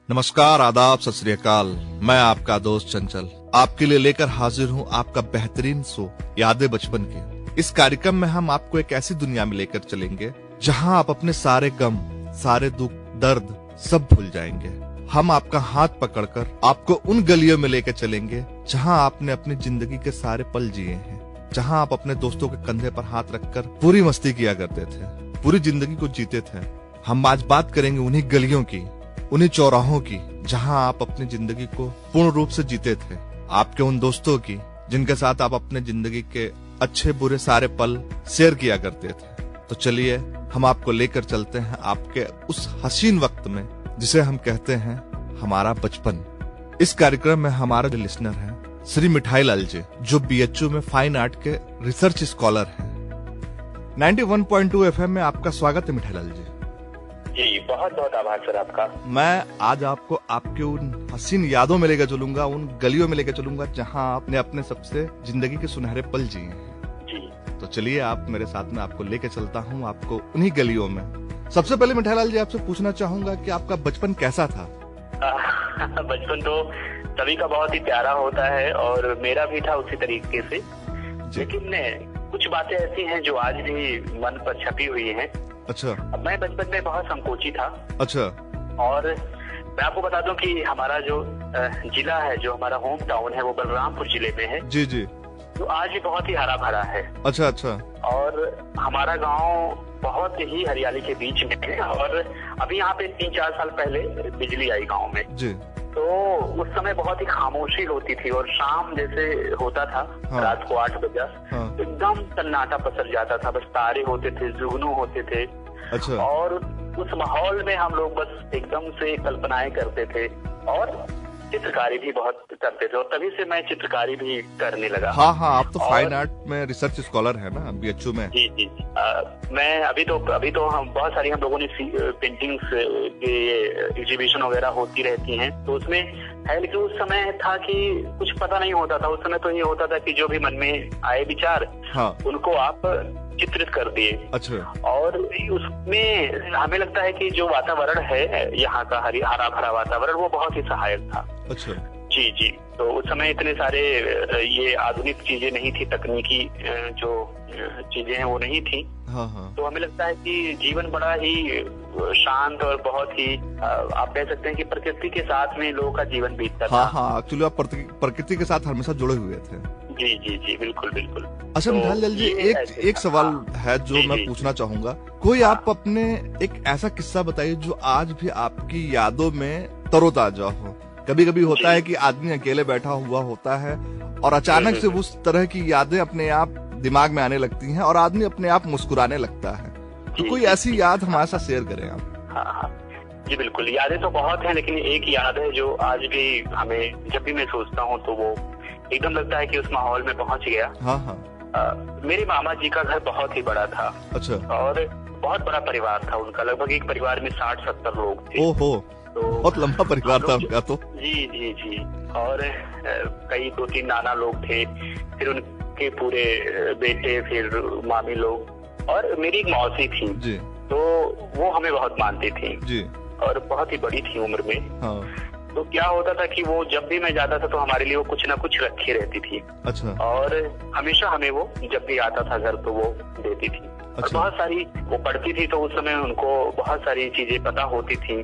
नमस्कार, आदाब, सत श्री अकाल। मैं आपका दोस्त चंचल आपके लिए लेकर हाजिर हूँ आपका बेहतरीन शो यादें बचपन की। इस कार्यक्रम में हम आपको एक ऐसी दुनिया में लेकर चलेंगे जहाँ आप अपने सारे गम, सारे दुख, दर्द सब भूल जाएंगे। हम आपका हाथ पकड़कर आपको उन गलियों में लेकर चलेंगे जहाँ आपने अपनी जिंदगी के सारे पल जिए हैं, जहाँ आप अपने दोस्तों के कंधे पर हाथ रखकर पूरी मस्ती किया करते थे, पूरी जिंदगी को जीते थे। हम आज बात करेंगे उन्हीं गलियों की, उन्हीं चौराहों की जहां आप अपनी जिंदगी को पूर्ण रूप से जीते थे। आपके उन दोस्तों की जिनके साथ आप अपने जिंदगी के अच्छे बुरे सारे पल शेयर किया करते थे। तो चलिए हम आपको लेकर चलते हैं आपके उस हसीन वक्त में जिसे हम कहते हैं हमारा बचपन। इस कार्यक्रम में हमारे जो लिसनर हैं श्री मिठाई लाल जी, जो बीएचयू में फाइन आर्ट के रिसर्च स्कॉलर हैं। 91.2 FM में आपका स्वागत है मिठाई लाल जी। जी बहुत बहुत आभार सर आपका। मैं आज आपको आपके उन हसीन यादों में लेकर चलूंगा, उन गलियों में लेकर चलूंगा जहां आपने अपने सबसे जिंदगी के सुनहरे पल जिए हैं। जी तो चलिए आप मेरे साथ में, आपको लेकर चलता हूं आपको उन्हीं गलियों में। सबसे पहले मिठाई लाल जी आपसे पूछना चाहूंगा कि आपका बचपन कैसा था? बचपन तो सभी का बहुत ही प्यारा होता है और मेरा भी था उसी तरीके से, लेकिन कुछ बातें ऐसी हैं जो आज भी मन पर छपी हुई हैं। अच्छा। मैं बचपन में बहुत संकोची था। अच्छा। और मैं आपको बता दूं कि हमारा जो जिला है, जो हमारा होम टाउन है, वो बलरामपुर जिले में है। जी जी। तो आज भी बहुत ही हरा भरा है। अच्छा अच्छा। और हमारा गांव बहुत ही हरियाली के बीच में है। और अभी यहाँ पे 3-4 साल पहले बिजली आई गाँव में जी। तो उस समय बहुत ही खामोशी होती थी और शाम जैसे होता था, हाँ। रात को 8 बजे हाँ। तो एकदम सन्नाटा पसर जाता था, बस तारे होते थे, जुगनू होते थे। अच्छा। और उस माहौल में हम लोग बस एकदम से कल्पनाएं करते थे और चित्रकारी भी बहुत करते थे। और तभी से मैं चित्रकारी भी करने लगा। हाँ हाँ, आप तो फाइन आर्ट में रिसर्च स्कॉलर है ना बीएचयू में? जी जी। मैं अभी तो हम बहुत सारी हम लोगों ने पेंटिंग्स के एग्जीबिशन वगैरह होती रहती हैं, तो उसमें है। लेकिन उस समय था कि कुछ पता नहीं होता था। उस समय तो ये होता था कि जो भी मन में आए विचार, हाँ, उनको आप चित्रित कर दिए। अच्छा। और उसमें हमें लगता है कि जो वातावरण है यहाँ का, हरा भरा वातावरण, वो बहुत ही सहायक था। अच्छा। जी जी। तो उस समय इतने सारे ये आधुनिक चीजें नहीं थी, तकनीकी जो चीजें हैं वो नहीं थी। हाँ हाँ। तो हमें लगता है कि जीवन बड़ा ही शांत और बहुत ही आप कह सकते हैं कि प्रकृति के साथ में लोगों का जीवन बीतता था। हाँ हाँ, एक्चुअली आप प्रकृति के साथ हमेशा जुड़े हुए थे। जी जी जी, बिल्कुल बिल्कुल। अच्छा मिठाई लाल जी, एक सवाल है जो मैं पूछना चाहूंगा। कोई आप अपने एक ऐसा किस्सा बताइए जो आज भी आपकी यादों में तरोताजा हो। कभी कभी होता है कि आदमी अकेले बैठा हुआ होता है और अचानक से उस तरह की यादें अपने आप दिमाग में आने लगती हैं और आदमी अपने आप मुस्कुराने लगता है। तो कोई ऐसी याद हमारे साथ शेयर करें आप। हाँ हाँ जी बिल्कुल। यादें तो बहुत हैं, लेकिन एक याद है जो आज भी हमें, जब भी मैं सोचता हूँ तो वो एकदम लगता है कि उस माहौल में पहुंच गया। हाँ हाँ। मेरे मामा जी का घर बहुत ही बड़ा था। अच्छा। और बहुत बड़ा परिवार था उनका, लगभग एक परिवार में 60-70 लोग थे। ओहो, तो बहुत लंबा परिवार था उनका तो। जी जी जी। और कई 2-3 नाना लोग थे, फिर उनके पूरे बेटे, फिर मामी लोग, और मेरी एक मौसी थी जी। तो वो हमें बहुत मानती थी जी, और बहुत ही बड़ी थी उम्र में। हाँ। तो क्या होता था कि वो जब भी मैं जाता था तो हमारे लिए वो कुछ ना कुछ रखी रहती थी। अच्छा। और हमेशा हमें वो जब भी आता था घर तो वो देती थी। अच्छा। और बहुत सारी वो पढ़ती थी, तो उस समय उनको बहुत सारी चीजें पता होती थी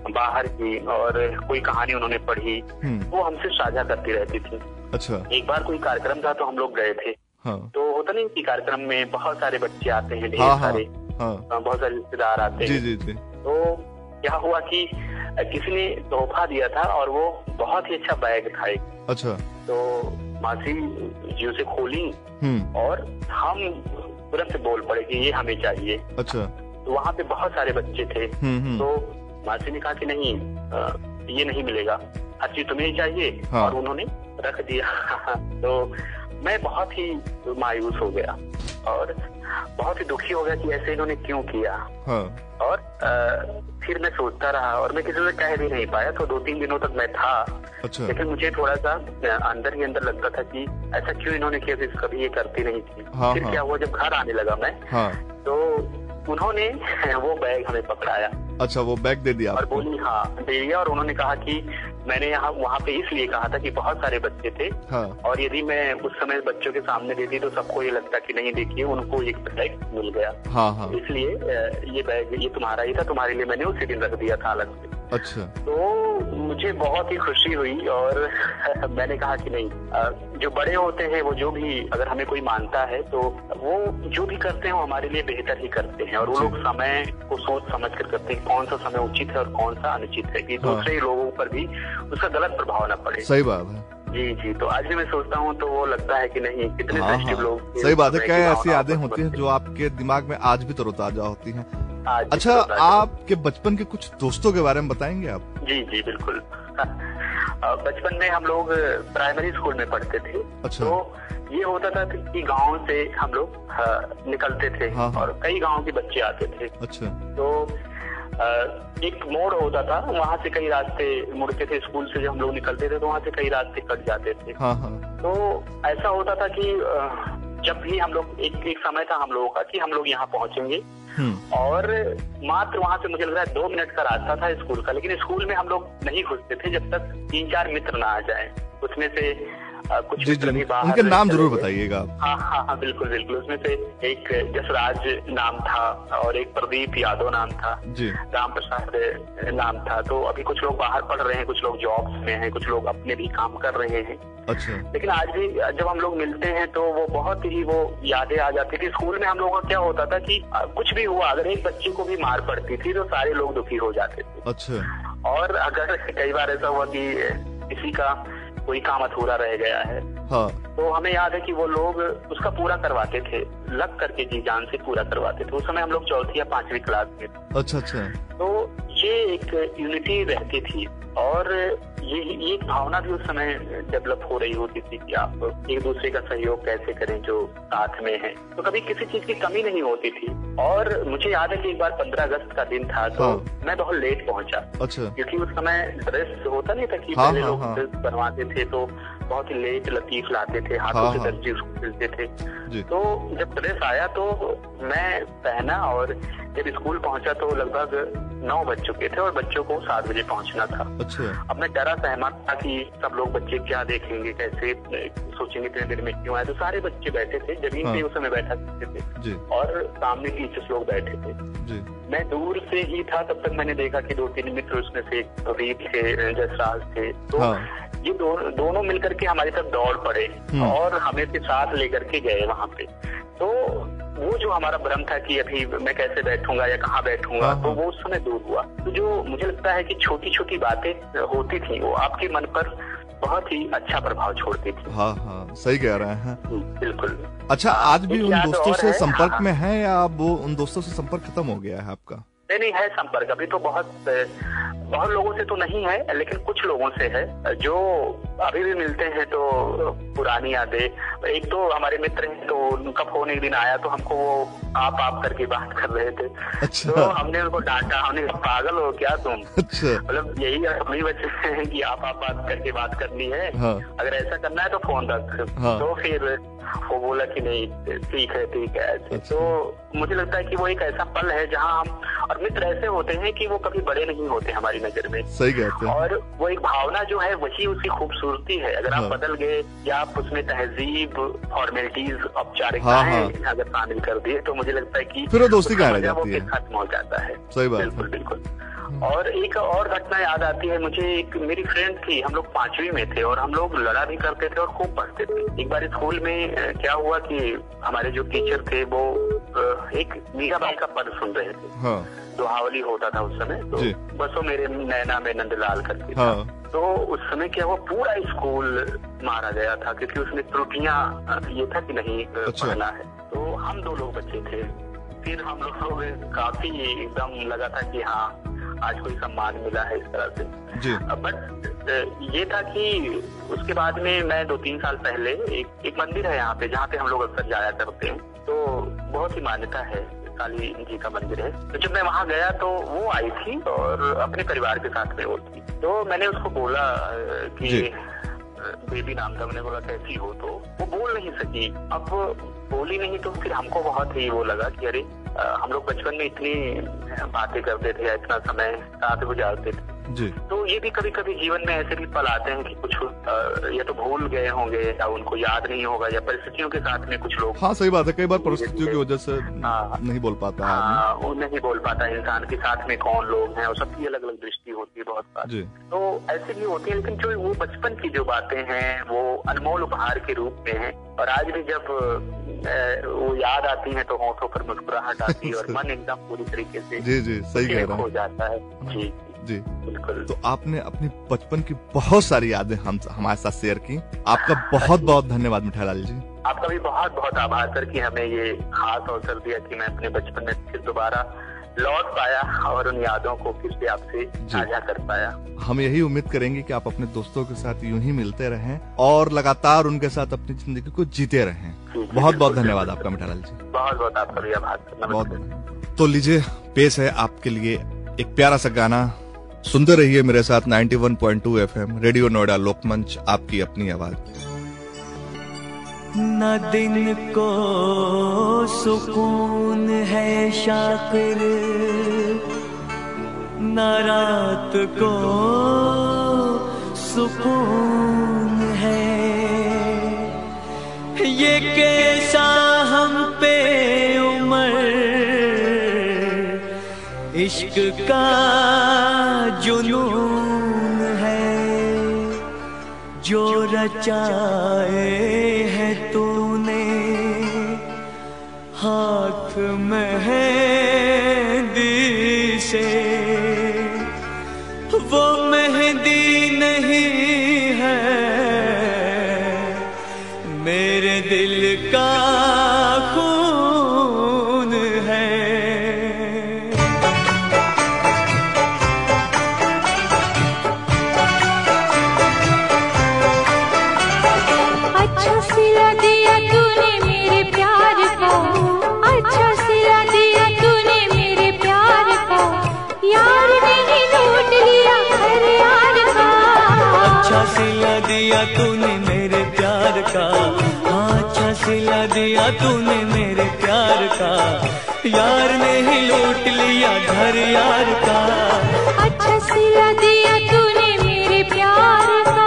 बाहर की, और कोई कहानी उन्होंने पढ़ी वो हमसे साझा करती रहती थी। अच्छा। एक बार कोई कार्यक्रम था तो हम लोग गए थे। हाँ। तो होता नहीं कि कार्यक्रम में बहुत सारे बच्चे आते हैं, ढेर सारे, बहुत सारे रिश्तेदार आते हैं। जी जी। तो क्या हुआ कि किसी ने तोहफा दिया था और वो बहुत ही अच्छा बैग था एक। अच्छा। तो मासी जी उसे खोली और हम तुरंत से बोल पड़े कि ये हमें चाहिए। अच्छा। तो वहाँ पे बहुत सारे बच्चे थे। तो मासी ने कहा कि नहीं, ये नहीं मिलेगा, हर चीज तुम्हें ही चाहिए। हाँ। और उन्होंने रख दिया। तो मैं बहुत ही मायूस हो गया और बहुत ही दुखी हो गया कि ऐसे इन्होंने क्यों किया। हाँ। और फिर मैं सोचता रहा और मैं किसी से कह भी नहीं पाया। तो 2-3 दिनों तक मैं था। अच्छा। लेकिन मुझे थोड़ा सा अंदर ही अंदर लगता था कि ऐसा क्यों इन्होंने किया, कभी ये करती नहीं थी। हाँ। फिर क्या हुआ, जब घर आने लगा मैं, हाँ। तो उन्होंने वो बैग हमें पकड़ाया अच्छा, वो बैग दे दिया और बोली हाँ दे दिया। और उन्होंने कहा कि मैंने वहाँ पे इसलिए कहा था कि बहुत सारे बच्चे थे, हाँ। और यदि मैं उस समय बच्चों के सामने देती तो सबको ये लगता कि नहीं देखिए उनको एक बैग मिल गया, हाँ, हाँ। इसलिए ये बैग ये तुम्हारा ही था, तुम्हारे लिए मैंने उसी दिन रख दिया था अलग से। अच्छा। तो मुझे बहुत ही खुशी हुई और मैंने कहा कि नहीं, जो बड़े होते हैं वो जो भी अगर हमें कोई मानता है तो वो जो भी करते हैं वो हमारे लिए बेहतर ही करते हैं, और वो लोग समय को सोच समझ कर करते हैं कौन सा समय उचित है और कौन सा अनुचित है, कि दूसरे लोगों पर भी उसका गलत प्रभाव न पड़े। सही बात है। जी जी। तो आज भी मैं सोचता हूँ तो वो लगता है कि नहीं कितने सेंसिटिव लोग। सही बात है। क्या ऐसी यादें होती हैं जो आपके दिमाग में आज भी तरोताजा होती हैं? अच्छा, आपके बचपन के कुछ दोस्तों के बारे में बताएंगे आप? जी जी बिल्कुल। बचपन में हम लोग प्राइमरी स्कूल में पढ़ते थे। अच्छा। तो ये होता था कि गांव से हम लोग निकलते थे। हाँ। और कई गांव के बच्चे आते थे। अच्छा। तो एक मोड़ होता था, वहाँ से कई रास्ते मुड़ते थे। स्कूल से जब हम लोग निकलते थे तो वहाँ से कई रास्ते कट जाते थे। हाँ हाँ। तो ऐसा होता था कि जब भी हम लोग एक समय था हम लोगों का कि हम लोग यहाँ पहुँचेंगे, और मात्र वहाँ से मुझे लग रहा है 2 मिनट का रास्ता था स्कूल का, लेकिन स्कूल में हम लोग नहीं घुसते थे जब तक 3-4 मित्र ना आ जाएं। उसमें से कुछ मित्र भी बाहर, उनके नाम जरूर बताइएगा। हाँ हाँ हाँ बिल्कुल बिल्कुल। उसमें से एक जसराज नाम था और एक प्रदीप यादव नाम था, राम प्रसाद नाम था। तो अभी कुछ लोग बाहर पढ़ रहे हैं, कुछ लोग जॉब में हैं, कुछ लोग अपने भी काम कर रहे हैं। अच्छा। लेकिन आज भी जब हम लोग मिलते हैं तो वो बहुत ही वो यादें आ जाती थी। स्कूल में हम लोगों का क्या होता था कि कुछ भी हुआ, अगर एक बच्चे को भी मार पड़ती थी तो सारे लोग दुखी हो जाते थे। अच्छा। और अगर कई बार ऐसा हुआ कि किसी का कोई काम अधूरा रह गया है, हाँ। तो हमें याद है कि वो लोग उसका पूरा करवाते थे, लग करके जी जान से पूरा करवाते थे। उस समय हम लोग 4th या 5वीं क्लास में। अच्छा अच्छा। तो ये एक यूनिटी रहती थी, और ये एक भावना भी उस समय डेवलप हो रही होती थी कि आप एक दूसरे का सहयोग कैसे करें जो साथ में है। तो कभी किसी चीज की कमी नहीं होती थी। और मुझे याद है कि एक बार 15 अगस्त का दिन था, तो मैं बहुत लेट पहुंचा। अच्छा। क्योंकि उस समय ड्रेस होता नहीं था कि पहले लोग ड्रेस बनवाते थे तो बहुत ही लेट लतीफ लाते थे, हाथों से दर्जी उसको सिलते थे। तो जब ड्रेस आया तो मैं पहना, और जब स्कूल पहुंचा तो लगभग 9 बज चुके थे और बच्चों को 7 बजे पहुंचना था। अच्छा। अब मैं डरा सहमत था कि सब लोग बच्चे क्या देखेंगे, कैसे सोचेंगे इतने देर में क्यों आए। तो सारे बच्चे बैठे थे जमीन पे, उस समय बैठा करते थे, और सामने टीचर्स लोग बैठे थे। मैं दूर से ही था, तब तक मैंने देखा कि 2-3 मित्र उसमें से प्रदीप थे, जसराज थे। तो ये दोनों मिलकर के हमारी तरफ दौड़ पड़े और हमें भी साथ लेकर के गए वहाँ पे। तो वो जो हमारा भ्रम था कि अभी मैं कैसे बैठूंगा या कहाँ बैठूंगा, तो वो उस समय दूर हुआ। तो जो मुझे लगता है कि छोटी छोटी बातें होती थी वो आपके मन पर बहुत ही अच्छा प्रभाव छोड़ती थी। हाँ हाँ, सही कह रहे हैं। बिल्कुल। अच्छा, आज भी उन दोस्तों से संपर्क में है या वो उन दोस्तों से संपर्क खत्म हो गया है आपका? नहीं है संपर्क अभी तो बहुत लोगों से तो नहीं है, लेकिन कुछ लोगों से है जो अभी भी मिलते हैं। तो पुरानी यादें, एक तो हमारे मित्र हैं तो उनका फोन एक दिन आया तो हमको वो आप करके बात कर रहे थे। अच्छा। तो हमने उनको डांटा, हमने कहा पागल हो क्या तुम? अच्छा। मतलब यही अपनी बच्चे हैं कि आप बात करके बात करनी है। हाँ। अगर ऐसा करना है तो फोन रख। हाँ। तो फिर वो बोला कि नहीं ठीक है ऐसे। अच्छा। तो मुझे लगता है कि वो एक ऐसा पल है जहाँ हम, और मित्र ऐसे होते हैं कि वो कभी बड़े नहीं होते हमारी नजर में। सही कहते हैं। और वो एक भावना जो है वही उसकी खूबसूरती है। अगर आप बदल गए या आप उसमें तहजीब, फॉर्मेलिटीज, औपचारिकताएं अगर शामिल कर दिए तो मुझे लगता है कि फिर वो दोस्ती कहाँ रह जाती है, खत्म हो जाता है। सही बात। बिल्कुल बिल्कुल। और एक और घटना याद आती है मुझे। एक मेरी फ्रेंड थी, हम लोग 5वीं में थे और हम लोग लड़ा भी करते थे और खूब पढ़ते थे। एक बार स्कूल में क्या हुआ कि हमारे जो टीचर थे वो एक मीराबाई का पद सुन रहे थे। हाँ। दोहावली होता था उस समय। तो बसो मेरे नैना में नंदलाल करके। हाँ। तो उस समय क्या हुआ, पूरा स्कूल मारा गया था क्योंकि उसमें त्रुटियां ये था कि नहीं पढ़ना है। तो हम 2 लोग बच्चे थे। फिर हम लोग काफी एकदम लगा था कि हाँ आज कोई सम्मान मिला है इस तरह से। बट ये था कि उसके बाद में मैं 2-3 साल पहले एक मंदिर है यहाँ पे जहाँ पे हम लोग अक्सर जाया करते हैं। तो बहुत ही मान्यता है, काली जी का मंदिर है। तो जब मैं वहाँ गया तो वो आई थी और अपने परिवार के साथ में वो थी। तो मैंने उसको बोला कि बेबी नाम था। मैंने बोला कैसी हो, तो वो बोल नहीं सकी। अब बोली नहीं तो फिर हमको बहुत ही वो लगा कि अरे हम लोग बचपन में इतनी बातें करते थे, इतना समय साथ गुजारते थे जी। तो ये भी कभी कभी जीवन में ऐसे भी पल आते हैं कि कुछ या तो भूल गए होंगे या उनको याद नहीं होगा, या परिस्थितियों के साथ में कुछ लोग। हाँ सही बात है, कई बार परिस्थितियों की वजह से नहीं बोल पाता है। वो नहीं बोल पाता इंसान के साथ में कौन लोग हैं, और सबकी अलग अलग दृष्टि होती है बहुत बार। तो ऐसे भी होती है, लेकिन जो वो बचपन की जो बातें हैं वो अनमोल उपहार के रूप में है। और आज भी जब वो याद आती है तो होठों पर मुस्कुराहट आती है और मन एकदम पूरी तरीके से जी सही कह रहा हो जाता है। जी जी बिल्कुल। तो आपने अपनी बचपन की बहुत सारी यादें हमारे साथ शेयर की। आपका बहुत बहुत धन्यवाद मिठाईलाल जी। आपका भी बहुत बहुत आभार सर कि हमें ये खास अवसर दिया कि मैं अपने बचपन में फिर दोबारा लौट पाया और उन यादों को फिर से आपसे साझा कर पाया। हम यही उम्मीद करेंगे कि आप अपने दोस्तों के साथ यूं ही मिलते रहें और लगातार उनके साथ अपनी जिंदगी को जीते रहें। बहुत बहुत धन्यवाद आपका मिठाईलाल जी। बहुत बहुत आपका भी आभार। बहुत बहुत। तो लीजिए पेश है आपके लिए एक प्यारा सा गाना। सुनते रहिए मेरे साथ 91.2 FM रेडियो नोएडा लोकमंच, आपकी अपनी आवाज। न दिन को सुकून है शाकिर, न रात को सुकून है, ये कैसा हम पे उम्र इश्क का जुनून है, जो रचाए है तूने हाथ मेहंदी से, वो मेहंदी नहीं है मेरे दिल का खून है। अच्छा सिला दिया तूने मेरे प्यार का, अच्छा सिला दिया तूने मेरे प्यार का, यार ने लूट लिया घर यार का। अच्छा सिला दिया तूने मेरे प्यार का, अच्छा सिला दिया तूने मेरे प्यार का, यार ने ही लूट लिया घर यार का। अच्छा सिला दिया तूने मेरे प्यार का।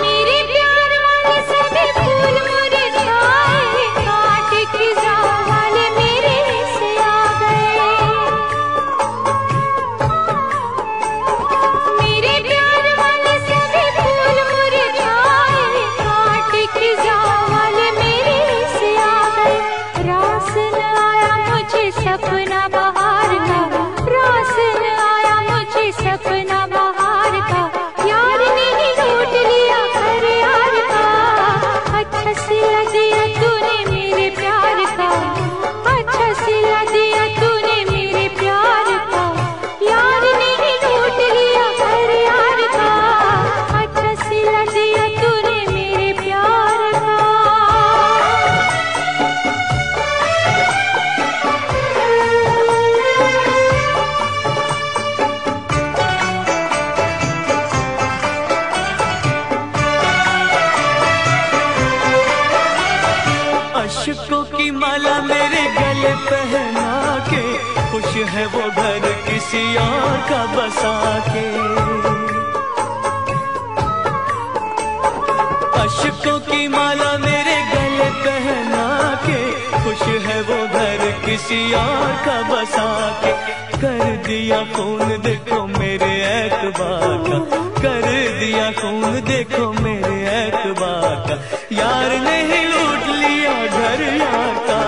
मेरे प्यार वाले सभी फूल मुरझाए, कांट खिजा वाले मेरे से आ गए। मेरे प्यार वाले सभी फूल मुरझाए, कांट खिजा वाले मेरे से आ गए। रास न आया मुझे सपना बहार का, रास न आया मुझे सपना बहार का, यार ने ही लूट लिया घर यार का। अच्छा सिला दिया तूने मेरे प्यार का, अच्छा सिला दिया तूने मेरे प्यार का, यार ने ही लूट लिया घर यार का। अच्छा सिला दिया तूने मेरे प्यार का। अशकों की माला मेरे गले पहना के, खुश है वो घर किसी और का बसा के। अशकों की माला मेरे गले पहना के, खुश है वो घर किसी और का बसा के। कर दिया खून देखो मेरे ऐतबार का, कर दिया खून देखो मेरे ऐतबार का, यार ने ही लूट लिया घर यार का।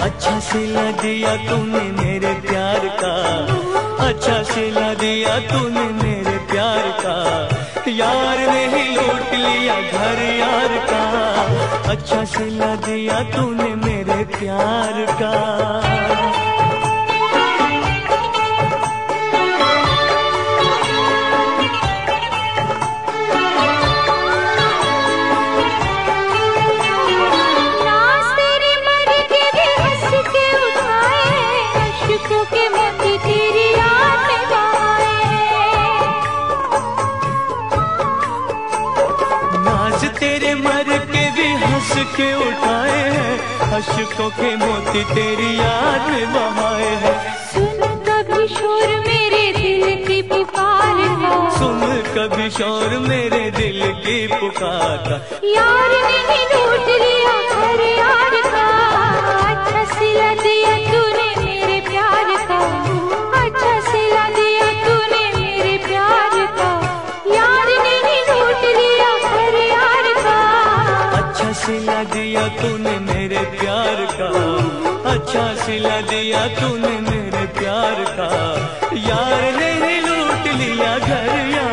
अच्छा सिला दिया तूने मेरे प्यार का, अच्छा सिला दिया तूने मेरे प्यार का, यार ने ही लूट लिया घर यार का। अच्छा सिला दिया तूने मेरे प्यार का। तेरे मर के भी हंस के उठाए हैं, अशकों के मोती तेरी याद में बहाए हैं। सुन कभी शोर मेरे दिल की पुकार का, सुन कभी शोर मेरे दिल की पुकार का। यार ने लूट लिया घर यार का, अच्छा सिला दिया तूने मेरे प्यार का, अच्छा सिला दिया तूने मेरे प्यार का। यार ने लूट लिया घर यार का, अच्छा सिला दिया तूने मेरे प्यार का, अच्छा सिला दिया तूने मेरे प्यार का। यार ने लूट लिया घर यार